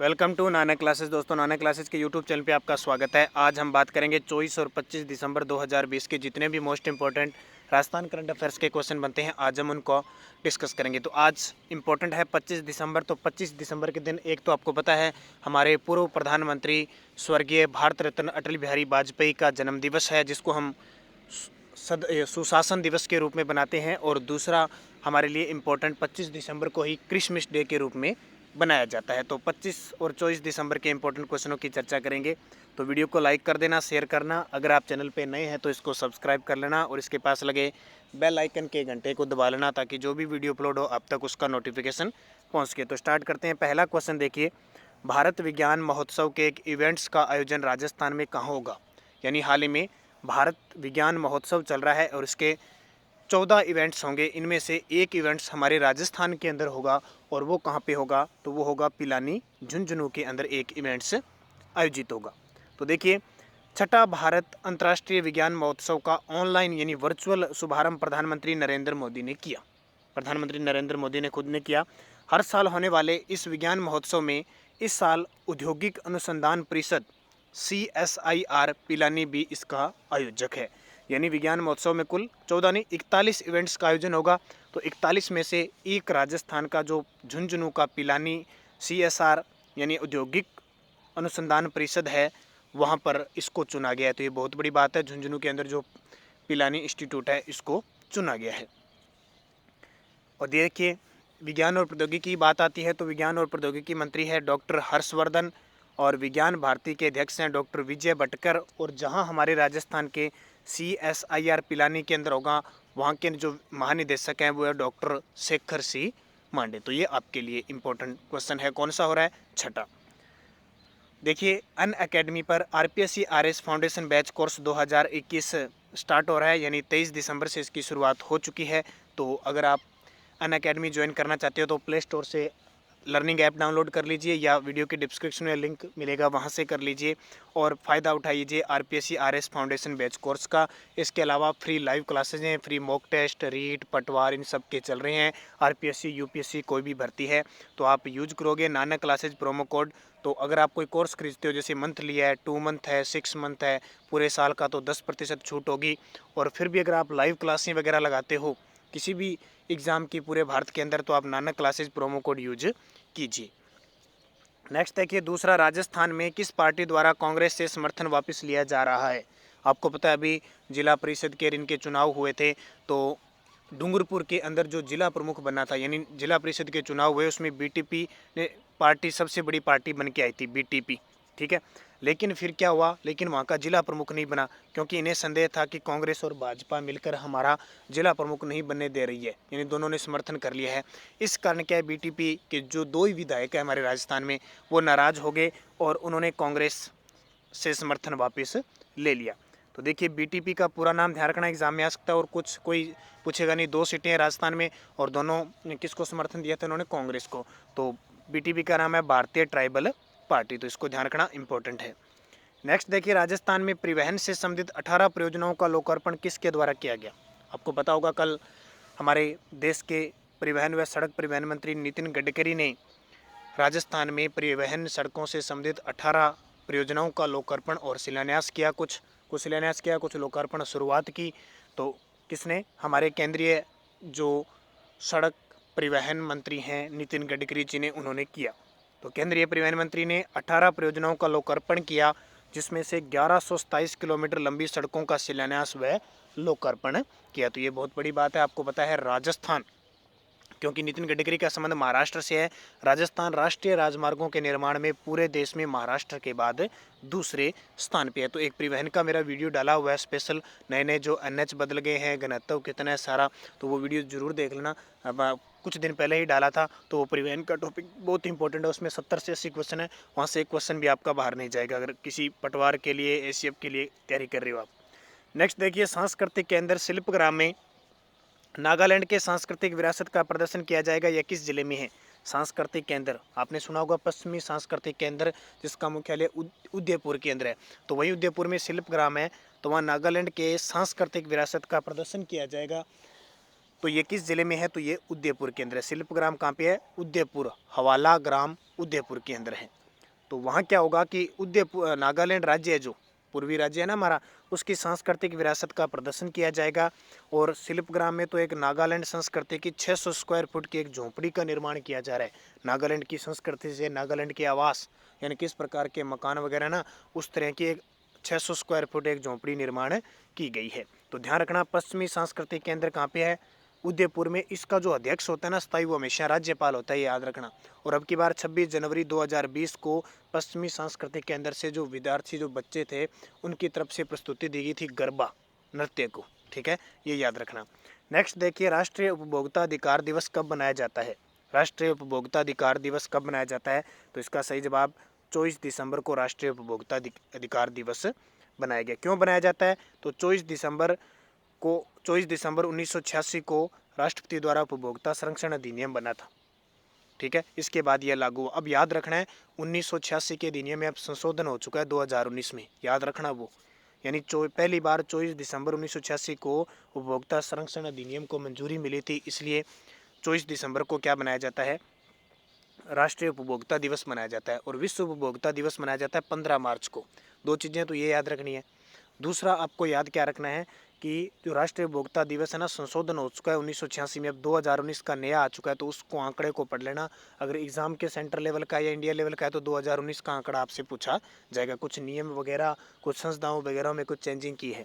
Welcome to Nana classes. दोस्तों, नाना classes के YouTube channel पे आपका स्वागत है। आज हम बात करेंगे 24 और 25 दिसंबर 2020 के जितने भी most important Rajasthan current affairs के क्वेश्चन बनते हैं, आज हम उनको डिस्कस करेंगे। तो आज इंपॉर्टेंट है 25 दिसंबर। तो 25 दिसंबर के दिन एक तो आपको पता है हमारे पूर्व प्रधानमंत्री स्वर्गीय भारत रत्न अटल बिहारी वाजपेयी का जन्म दिवस है, जिसको हम सुशासन दिवस के रूप में बनाते हैं। और दूसरा हमारे लिए इम्पोर्टेंट 25 दिसंबर को ही क्रिसमस डे के रूप में बनाया जाता है। तो 25 और 24 दिसंबर के इंपॉर्टेंट क्वेश्चनों की चर्चा करेंगे। तो वीडियो को लाइक कर देना, शेयर करना। अगर आप चैनल पे नए हैं तो इसको सब्सक्राइब कर लेना और इसके पास लगे बेल आइकन के घंटे को दबा लेना, ताकि जो भी वीडियो अपलोड हो आप तक उसका नोटिफिकेशन पहुँच सके। तो स्टार्ट करते हैं। पहला क्वेश्चन देखिए, भारत विज्ञान महोत्सव के एक इवेंट्स का आयोजन राजस्थान में कहाँ होगा? यानी हाल ही में भारत विज्ञान महोत्सव चल रहा है और इसके 14 इवेंट्स होंगे। इनमें से एक इवेंट्स हमारे राजस्थान के अंदर होगा। और वो कहाँ पे होगा? तो वो होगा पिलानी, झुंझुनू के अंदर एक इवेंट्स आयोजित होगा। तो देखिए, छठा भारत अंतर्राष्ट्रीय विज्ञान महोत्सव का ऑनलाइन यानी वर्चुअल शुभारंभ प्रधानमंत्री नरेंद्र मोदी ने किया। प्रधानमंत्री नरेंद्र मोदी ने खुद ने किया। हर साल होने वाले इस विज्ञान महोत्सव में इस साल औद्योगिक अनुसंधान परिषद CSIR पिलानी भी इसका आयोजक है। यानी विज्ञान महोत्सव में कुल 14 नहीं 41 इवेंट्स का आयोजन होगा। तो 41 में से एक राजस्थान का जो झुंझुनू का पिलानी CSR यानी औद्योगिक अनुसंधान परिषद है, वहाँ पर इसको चुना गया है। तो ये बहुत बड़ी बात है, झुंझुनू के अंदर जो पिलानी इंस्टीट्यूट है इसको चुना गया है। और देखिए, विज्ञान और प्रौद्योगिकी की बात आती है तो विज्ञान और प्रौद्योगिकी मंत्री है डॉक्टर हर्षवर्धन और विज्ञान भारती के अध्यक्ष हैं डॉक्टर विजय भटकर। और जहां हमारे राजस्थान के CSIR पिलानी के अंदर होगा, वहां के जो महानिदेशक हैं वो है डॉक्टर शेखर सी मांडे। तो ये आपके लिए इम्पोर्टेंट क्वेश्चन है। कौन सा हो रहा है? छठा। देखिए, अन अकेडमी पर RPSC RS foundation batch course 2021 start हो रहा है, यानी 23 दिसंबर से इसकी शुरुआत हो चुकी है। तो अगर आप अन अकेडमी ज्वाइन करना चाहते हो तो प्ले स्टोर से लर्निंग ऐप डाउनलोड कर लीजिए या वीडियो के डिस्क्रिप्शन में लिंक मिलेगा, वहाँ से कर लीजिए और फ़ायदा उठाइए RPSC RS foundation batch course का। इसके अलावा फ्री लाइव क्लासेज हैं, फ्री मॉक टेस्ट, रीट, पटवार इन सब के चल रहे हैं। RPSC UPSC कोई भी भर्ती है तो आप यूज करोगे नाना क्लासेज प्रोमो कोड। तो अगर आप कोई कोर्स खरीदते हो, जैसे मंथली है, 2 मंथ है, 6 मंथ है, पूरे साल का, तो 10% छूट होगी। और फिर भी अगर आप लाइव क्लासें वगैरह लगाते हो किसी भी एग्ज़ाम की पूरे भारत के अंदर, तो आप नाना क्लासेज प्रोमो कोड यूज कीजिए। नेक्स्ट देखिए, दूसरा, राजस्थान में किस पार्टी द्वारा कांग्रेस से समर्थन वापस लिया जा रहा है? आपको पता है अभी जिला परिषद के इनके चुनाव हुए थे, तो डूंगरपुर के अंदर जो जिला प्रमुख बना था, यानी जिला परिषद के चुनाव हुए, उसमें BTP ने पार्टी सबसे बड़ी पार्टी बन के आई थी, BTP, ठीक है। लेकिन फिर क्या हुआ? लेकिन वहाँ का जिला प्रमुख नहीं बना, क्योंकि इन्हें संदेह था कि कांग्रेस और भाजपा मिलकर हमारा जिला प्रमुख नहीं बनने दे रही है, यानी दोनों ने समर्थन कर लिया है। इस कारण क्या है, BTP के जो 2 ही विधायक है हमारे राजस्थान में, वो नाराज़ हो गए और उन्होंने कांग्रेस से समर्थन वापस ले लिया। तो देखिए, BTP का पूरा नाम ध्यान रखना, एग्जाम में आ सकता है और कुछ कोई पूछेगा नहीं। 2 सीटें हैं राजस्थान में और दोनों ने किसको समर्थन दिया था? उन्होंने कांग्रेस को। तो BTP का नाम है भारतीय ट्राइबल पार्टी, तो इसको ध्यान रखना इंपॉर्टेंट है। नेक्स्ट देखिए, राजस्थान में परिवहन से संबंधित 18 परियोजनाओं का लोकार्पण किसके द्वारा किया गया? आपको पता होगा कल हमारे देश के परिवहन व सड़क परिवहन मंत्री नितिन गडकरी ने राजस्थान में परिवहन सड़कों से संबंधित 18 परियोजनाओं का लोकार्पण और शिलान्यास किया। कुछ शिलान्यास किया, कुछ लोकार्पण शुरुआत की। तो किसने? हमारे केंद्रीय जो सड़क परिवहन मंत्री हैं नितिन गडकरी जी ने, उन्होंने किया। तो केंद्रीय परिवहन मंत्री ने 18 परियोजनाओं का लोकार्पण किया, जिसमें से 1127 किलोमीटर लंबी सड़कों का शिलान्यास व लोकार्पण किया। तो ये बहुत बड़ी बात है। आपको पता है राजस्थान, क्योंकि नितिन गडकरी का संबंध महाराष्ट्र से है, राजस्थान राष्ट्रीय राजमार्गों के निर्माण में पूरे देश में महाराष्ट्र के बाद दूसरे स्थान पे है। तो एक परिवहन का मेरा वीडियो डाला हुआ है स्पेशल, नए नए जो NH बदल गए हैं, घनत्व कितना है सारा, तो वो वीडियो जरूर देख लेना। अब कुछ दिन पहले ही डाला था, तो वो परिवहन का टॉपिक बहुत इंपॉर्टेंट है। उसमें 70 से 80 क्वेश्चन है, वहाँ से एक क्वेश्चन भी आपका बाहर नहीं जाएगा, अगर किसी पटवार के लिए, ACF के लिए तैयारी कर रहे हो आप। नेक्स्ट देखिए, सांस्कृतिक केंद्र शिल्पग्राम में नागालैंड के सांस्कृतिक विरासत का प्रदर्शन किया जाएगा, यह किस जिले में है? सांस्कृतिक केंद्र आपने सुना होगा, पश्चिमी सांस्कृतिक केंद्र, जिसका मुख्यालय उदयपुर के अंदर है। तो वही उदयपुर में शिल्पग्राम है, तो वहाँ नागालैंड के सांस्कृतिक विरासत का प्रदर्शन किया जाएगा। तो ये किस जिले में है? तो ये उदयपुर के अंदर है। शिल्पग्राम कहाँ पे है? उदयपुर, हवाला ग्राम उदयपुर के अंदर है। तो वहाँ क्या होगा कि नागालैंड राज्य है, जो पूर्वी राज्य है ना हमारा, उसकी सांस्कृतिक विरासत का प्रदर्शन किया जाएगा। और शिल्पग्राम में तो एक नागालैंड संस्कृति की 600 स्क्वायर फुट की एक झोंपड़ी का निर्माण किया जा रहा है। नागालैंड की संस्कृति से नागालैंड के आवास यानी किस प्रकार के मकान वगैरह ना, उस तरह की एक 600 स्क्वायर फुट एक झोंपड़ी निर्माण की गई है। तो ध्यान रखना, पश्चिमी सांस्कृतिक केंद्र कहाँ पे है? उदयपुर में। इसका जो अध्यक्ष होता है ना स्थायी, वो हमेशा राज्यपाल होता है, ये याद रखना। और अब की बार 26 जनवरी 2020 को पश्चिमी सांस्कृतिक केंद्र से जो विद्यार्थी, जो बच्चे थे, उनकी तरफ से प्रस्तुति दी गई थी गरबा नृत्य को। ठीक है, ये याद रखना। नेक्स्ट देखिए, राष्ट्रीय उपभोक्ता अधिकार दिवस कब मनाया जाता है? राष्ट्रीय उपभोक्ता अधिकार दिवस कब मनाया जाता है? तो इसका सही जवाब 24 दिसंबर को राष्ट्रीय उपभोक्ता अधिकार दिवस बनाया गया। क्यों बनाया जाता है? तो 24 दिसंबर 1986 को राष्ट्रपति द्वारा उपभोक्ता संरक्षण अधिनियम बना था। ठीक है, इसके बाद यह लागू। अब याद रखना है 1986 के अधिनियम में अब संशोधन हो चुका है 2019 में, याद रखना वो। यानी पहली बार 24 दिसंबर 1986 को उपभोक्ता संरक्षण अधिनियम को मंजूरी मिली थी, इसलिए 24 दिसंबर को क्या बनाया जाता है? राष्ट्रीय उपभोक्ता दिवस मनाया जाता है। और विश्व उपभोक्ता दिवस मनाया जाता है 15 मार्च को। दो चीज़ें तो ये याद रखनी है। दूसरा आपको याद क्या रखना है कि जो राष्ट्रीय उपभोक्ता दिवस है ना, संशोधन हो चुका है 1986 में, अब 2019 का नया आ चुका है, तो उसको आंकड़े को पढ़ लेना। अगर एग्जाम के सेंटर लेवल का या इंडिया लेवल का है तो 2019 का आंकड़ा आपसे पूछा जाएगा। कुछ नियम वगैरह, कुछ संस्थाओं वगैरह में कुछ चेंजिंग की है,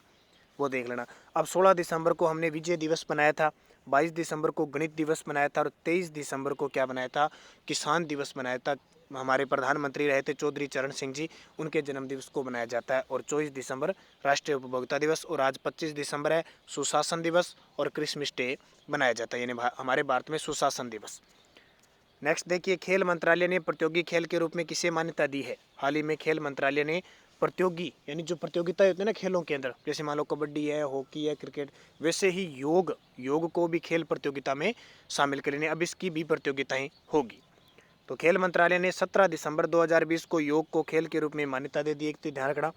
वो देख लेना। अब 16 दिसंबर को हमने विजय दिवस बनाया था, 22 दिसंबर को गणित दिवस बनाया था, और 23 दिसंबर को क्या बनाया था? किसान दिवस बनाया था। हमारे प्रधानमंत्री रहे थे चौधरी चरण सिंह जी, उनके जन्म दिवस को मनाया जाता है। और 24 दिसंबर राष्ट्रीय उपभोक्ता दिवस, और आज 25 दिसंबर है सुशासन दिवस और क्रिसमस डे बनाया जाता है, यानी हमारे भारत में सुशासन दिवस। नेक्स्ट देखिए, खेल मंत्रालय ने प्रतियोगी खेल के रूप में किसे मान्यता दी है? हाल ही में खेल मंत्रालय ने प्रतियोगी यानी जो प्रतियोगिताएं होती है ना खेलों के अंदर, जैसे मान लो कबड्डी है, हॉकी है, क्रिकेट, वैसे ही योग को भी खेल प्रतियोगिता में शामिल कर लेने। अब इसकी भी प्रतियोगिताएं होगी। तो खेल मंत्रालय ने 17 दिसंबर 2020 को योग को खेल के रूप में मान्यता दे दी। एक तो ध्यान रखना,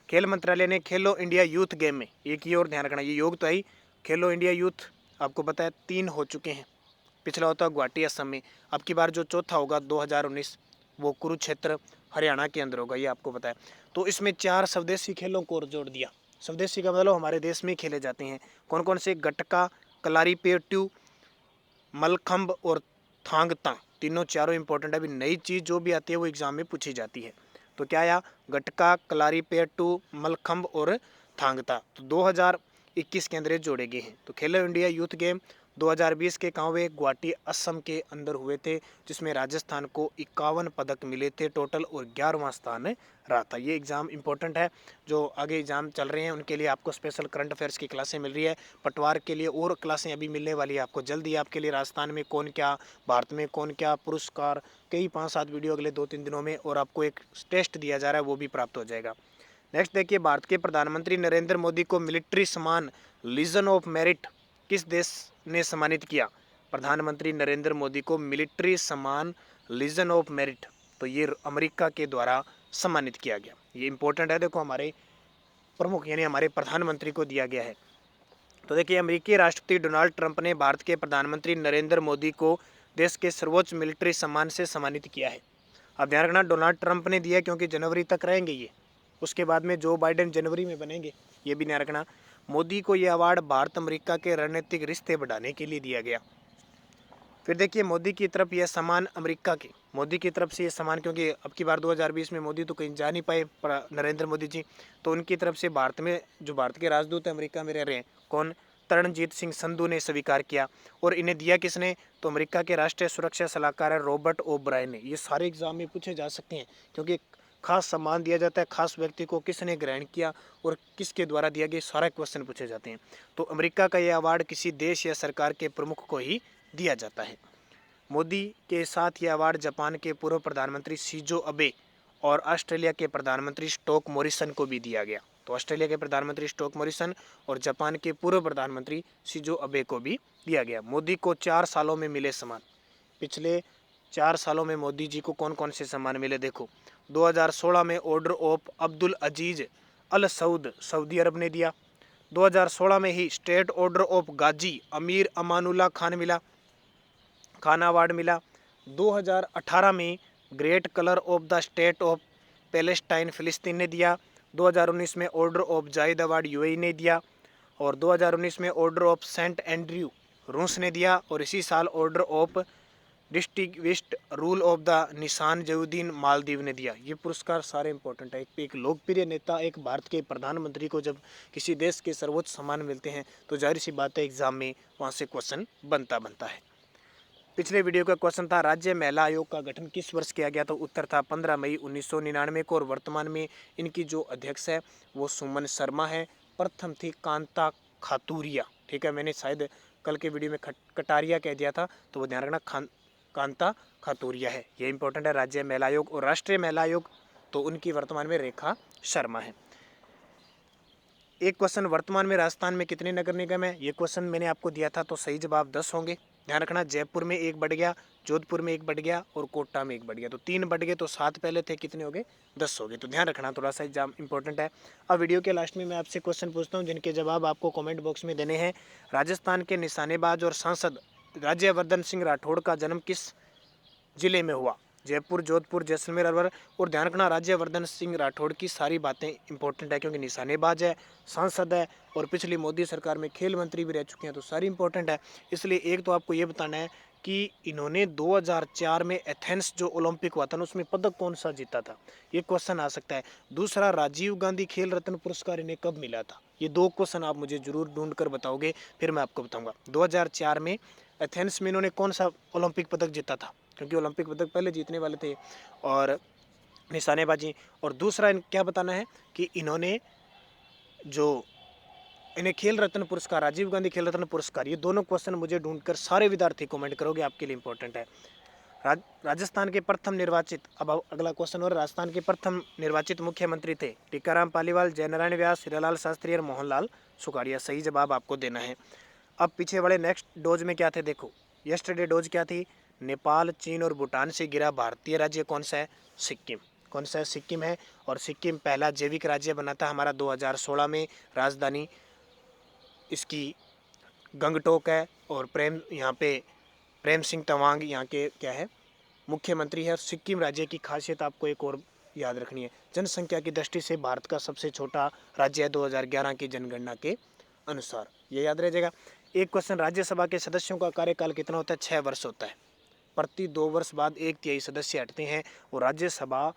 खेल मंत्रालय ने खेलो इंडिया यूथ गेम में, एक ही और ध्यान रखना, ये योग तो है ही, खेलो इंडिया यूथ आपको पता है 3 हो चुके हैं। पिछला होता गुवाहाटी असम में, अब की बार जो चौथा होगा 2019 वो कुरुक्षेत्र हरियाणा के अंदर होगा, ये आपको पता है। तो इसमें 4 स्वदेशी खेलों को जोड़ दिया। स्वदेशी का मतलब हमारे देश में खेले जाते हैं। कौन कौन से? गटका, कलारीपेट्टू, मलखंब और थांगता, तीनों चारों इंपॉर्टेंट है। अभी नई चीज़ जो भी आती है वो एग्जाम में पूछी जाती है। तो क्या आया? गटका, कलारीपेट्टू, मलखंब और थांगता। तो 2021 के अंदर ये जोड़े गए हैं। तो खेलो इंडिया यूथ गेम 2020 के कांवे गुवाहाटी असम के अंदर हुए थे, जिसमें राजस्थान को 51 पदक मिले थे टोटल और 11वां स्थान रहा था। ये एग्ज़ाम इंपॉर्टेंट है, जो आगे एग्ज़ाम चल रहे हैं उनके लिए आपको स्पेशल करंट अफेयर्स की क्लासें मिल रही है। पटवार के लिए और क्लासें अभी मिलने वाली है आपको जल्दी। आपके लिए राजस्थान में कौन क्या, भारत में कौन क्या पुरस्कार, कई 5-7 वीडियो अगले 2-3 दिनों में, और आपको एक टेस्ट दिया जा रहा है वो भी प्राप्त हो जाएगा। नेक्स्ट देखिए, भारत के प्रधानमंत्री नरेंद्र मोदी को मिलिट्री सम्मान लीजन ऑफ मेरिट किस देश ने सम्मानित किया? प्रधानमंत्री नरेंद्र मोदी को मिलिट्री सम्मान लीजन ऑफ मेरिट, तो ये अमेरिका के द्वारा सम्मानित किया गया। ये इंपॉर्टेंट है, देखो हमारे प्रमुख यानी हमारे प्रधानमंत्री को दिया गया है। तो देखिए, अमेरिकी राष्ट्रपति डोनाल्ड ट्रंप ने भारत के प्रधानमंत्री नरेंद्र मोदी को देश के सर्वोच्च मिलिट्री सम्मान से सम्मानित किया है। अब ध्यान रखना, डोनाल्ड ट्रंप ने दिया क्योंकि जनवरी तक रहेंगे ये, उसके बाद में जो बाइडेन जनवरी में बनेंगे, ये भी ध्यान रखना। मोदी को ये अवार्ड भारत अमेरिका के रणनीतिक रिश्ते बढ़ाने के लिए दिया गया। फिर देखिए, मोदी की तरफ यह सम्मान अमेरिका के, मोदी की तरफ से ये सम्मान, क्योंकि अब की बार 2020 में मोदी तो कहीं जा नहीं पाए नरेंद्र मोदी जी, तो उनकी तरफ से भारत में जो भारत के राजदूत अमेरिका में रह रहे हैं, कौन? तरणजीत सिंह संधू ने स्वीकार किया। और इन्हें दिया किसने? तो अमेरिका के राष्ट्रीय सुरक्षा सलाहकार है रॉबर्ट ओब्रायन ने। ये सारे एग्जाम में पूछे जा सकते हैं, क्योंकि खास सम्मान दिया जाता है खास व्यक्ति को, किसने ग्रहण किया और किसके द्वारा दिया गया, सारे क्वेश्चन पूछे जाते हैं। तो अमेरिका का यह अवार्ड किसी देश या सरकार के प्रमुख को ही दिया जाता है। मोदी के साथ यह अवार्ड जापान के पूर्व प्रधानमंत्री शिंजो अबे और ऑस्ट्रेलिया के प्रधानमंत्री स्कॉट मॉरिसन को भी दिया गया। तो ऑस्ट्रेलिया के प्रधानमंत्री स्कॉट मॉरिसन और जापान के पूर्व प्रधानमंत्री शिंजो अबे को भी दिया गया। मोदी को 4 सालों में मिले सम्मान। पिछले 4 सालों में मोदी जी को कौन कौन से सम्मान मिले? देखो, 2016 में order of Abdul Aziz Al Saud Saudi अरब ने दिया। 2016 में ही state order of Ghazi Amir Amanullah Khan award मिला। 2018 में great collar of the state of Palestine फिलिस्तीन ने दिया। 2019 में order of Zayed award UAE ने दिया। और 2019 में ऑर्डर ऑफ सेंट एंड्रयू रूस ने दिया। और इसी साल order of distinguished rule of the निशान जयूद्दीन मालदीव ने दिया। ये पुरस्कार सारे इंपॉर्टेंट है। एक लोकप्रिय नेता, एक भारत के प्रधानमंत्री को जब किसी देश के सर्वोच्च सम्मान मिलते हैं तो जाहिर सी बात है एग्जाम में वहाँ से क्वेश्चन बनता है। पिछले वीडियो का क्वेश्चन था राज्य महिला आयोग का गठन किस वर्ष किया गया, तो उत्तर था 15 मई 1999 को। और वर्तमान में इनकी जो अध्यक्ष है वो सुमन शर्मा है। प्रथम थी कांता खातूरिया। ठीक है, मैंने शायद कल के वीडियो में कटारिया कह दिया था, तो वो ध्यान रखना, कांता खातूरिया है। ये इंपॉर्टेंट है राज्य महिला आयोग। और राष्ट्रीय महिला आयोग तो उनकी वर्तमान में रेखा शर्मा है। एक क्वेश्चन, वर्तमान में राजस्थान में कितने नगर निगम है, ये क्वेश्चन मैंने आपको दिया था, तो सही जवाब 10 होंगे। ध्यान रखना, जयपुर में 1 बढ़ गया, जोधपुर में 1 बढ़ गया और कोटा में 1 बढ़ गया, तो 3 बढ़ गए, तो 7 पहले थे, कितने हो गए, 10 हो गए। तो ध्यान रखना, थोड़ा सा एग्जाम इंपॉर्टेंट है। अब वीडियो के लास्ट में मैं आपसे क्वेश्चन पूछता हूँ जिनके जवाब आपको कमेंट बॉक्स में देने हैं। राजस्थान के निशानेबाज और सांसद राज्यवर्धन सिंह राठौड़ का जन्म किस जिले में हुआ? जयपुर, जोधपुर, जैसलमेर, अलवर। और ध्यान रखना, राज्यवर्धन सिंह राठौड़ की सारी बातें इंपॉर्टेंट है क्योंकि निशानेबाज है, सांसद है और पिछली मोदी सरकार में खेल मंत्री भी रह चुके हैं, तो सारी इंपॉर्टेंट है। इसलिए एक तो आपको ये बताना है कि इन्होंने 2004 में एथेंस जो ओलंपिक हुआ था ना उसमें पदक कौन सा जीता था, ये क्वेश्चन आ सकता है। दूसरा, राजीव गांधी खेल रत्न पुरस्कार इन्हें कब मिला था? ये 2 क्वेश्चन आप मुझे जरूर ढूंढ कर बताओगे, फिर मैं आपको बताऊंगा। 2004 में एथेंस में इन्होंने कौन सा ओलंपिक पदक जीता था, क्योंकि ओलंपिक पदक पहले जीतने वाले थे, और निशानेबाजी। और दूसरा क्या बताना है कि इन्होंने जो इन्हें खेल रत्न पुरस्कार, राजीव गांधी खेल रत्न पुरस्कार, ये दोनों क्वेश्चन मुझे ढूंढकर सारे विद्यार्थी कमेंट करोगे, आपके लिए इंपॉर्टेंट है। राजस्थान के प्रथम निर्वाचित, अब अगला क्वेश्चन और, राजस्थान के प्रथम निर्वाचित मुख्यमंत्री थे टीकाराम पालीवाल, जयनारायण व्यास, हीरालाल शास्त्री और मोहनलाल सुखाड़िया। सही जवाब आपको देना है। अब पीछे वाले नेक्स्ट डोज में क्या थे देखो, यस्टरडे डोज क्या थी, नेपाल, चीन और भूटान से घिरा भारतीय राज्य कौन सा है? सिक्किम। कौन सा है? सिक्किम है। और सिक्किम पहला जैविक राज्य बना था हमारा 2016 में। राजधानी इसकी गंगटोक है और यहाँ पे प्रेम सिंह तवांग यहाँ के क्या है, मुख्यमंत्री है। सिक्किम राज्य की खासियत आपको एक और याद रखनी है, जनसंख्या की दृष्टि से भारत का सबसे छोटा राज्य है 2011 की जनगणना के अनुसार, ये याद रह जाएगा। एक क्वेश्चन, राज्यसभा के सदस्यों का कार्यकाल कितना होता है? 6 वर्ष होता है। प्रति 2 वर्ष बाद 1/3 सदस्य हटते हैं। और राज्यसभा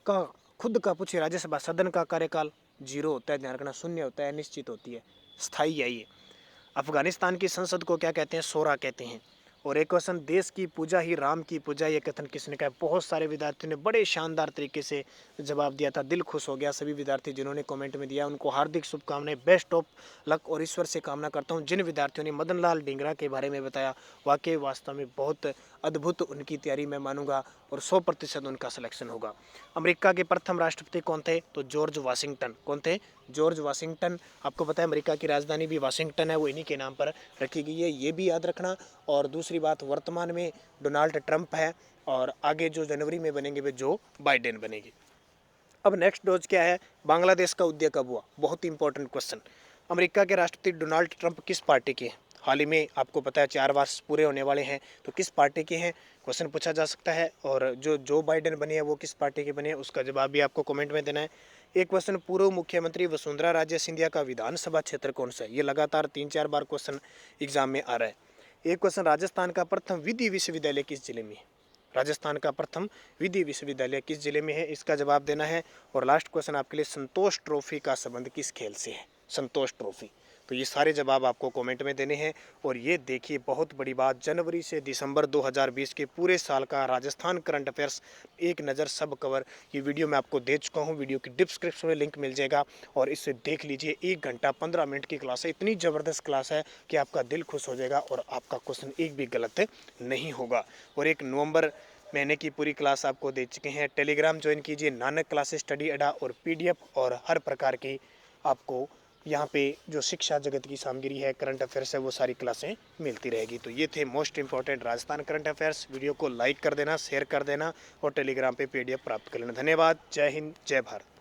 का खुद का पूछे, राज्यसभा सदन का कार्यकाल 0 होता है, ध्यान रखना, 0 होता है, निश्चित होती है, स्थायी है ये। अफगानिस्तान की संसद को क्या कहते हैं? शोरा कहते हैं। और एक क्वेश्चन, देश की पूजा ही राम की पूजा, ये कथन किसने कहा? बहुत सारे विद्यार्थियों ने बड़े शानदार तरीके से जवाब दिया था, दिल खुश हो गया। सभी विद्यार्थी जिन्होंने कमेंट में दिया उनको हार्दिक शुभकामनाएं, बेस्ट ऑफ लक, और ईश्वर से कामना करता हूं जिन विद्यार्थियों ने मदन लाल ढींगरा के बारे में बताया, वाकई वास्तव में बहुत अद्भुत उनकी तैयारी मैं मानूंगा और 100% उनका सिलेक्शन होगा। अमेरिका के प्रथम राष्ट्रपति कौन थे? तो जॉर्ज वाशिंगटन। कौन थे? George Washington. आपको पता है अमेरिका की राजधानी भी वाशिंगटन है, वो इन्हीं के नाम पर रखी गई है, ये भी याद रखना। और दूसरी बात, वर्तमान में डोनाल्ड ट्रंप है और आगे जो जनवरी में बनेंगे वे जो बाइडेन बनेंगे। अब नेक्स्ट डोज क्या है? बांग्लादेश का उदय कब हुआ? बहुत ही इंपॉर्टेंट क्वेश्चन। अमेरिका के राष्ट्रपति डोनाल्ड ट्रंप किस पार्टी के हैं? हाल ही में आपको पता है 4 वर्ष पूरे होने वाले हैं, तो किस पार्टी के हैं, क्वेश्चन पूछा जा सकता है। और जो बाइडेन बने हैं वो किस पार्टी के बने हैं, उसका जवाब भी आपको कमेंट में देना है। एक क्वेश्चन, पूर्व मुख्यमंत्री वसुंधरा राजे सिंधिया का विधानसभा क्षेत्र कौन सा है? ये लगातार 3-4 बार क्वेश्चन एग्जाम में आ रहा है। एक क्वेश्चन, राजस्थान का प्रथम विधि विश्वविद्यालय किस जिले में है? राजस्थान का प्रथम विधि विश्वविद्यालय किस जिले में है, इसका जवाब देना है। और लास्ट क्वेश्चन आपके लिए, संतोष ट्रॉफी का संबंध किस खेल से है? संतोष ट्रॉफी। तो ये सारे जवाब आपको कमेंट में देने हैं। और ये देखिए बहुत बड़ी बात, जनवरी से दिसंबर 2020 के पूरे साल का राजस्थान करंट अफेयर्स एक नज़र सब कवर, ये वीडियो मैं आपको दे चुका हूँ। वीडियो की डिस्क्रिप्शन में लिंक मिल जाएगा और इससे देख लीजिए। 1 घंटा 15 मिनट की क्लास है, इतनी ज़बरदस्त क्लास है कि आपका दिल खुश हो जाएगा और आपका क्वेश्चन एक भी गलत नहीं होगा। और 1 नवंबर महीने की पूरी क्लास आपको दे चुके हैं। टेलीग्राम ज्वाइन कीजिए, नानक क्लासेस स्टडी अड्डा, और PDF और हर प्रकार की आपको यहाँ पे जो शिक्षा जगत की सामग्री है, करंट अफेयर्स है, वो सारी क्लासें मिलती रहेगी। तो ये थे most important Rajasthan current affairs. Video को लाइक कर देना, शेयर कर देना और टेलीग्राम पे PDF प्राप्त कर लेना। धन्यवाद। जय हिंद, जय भारत।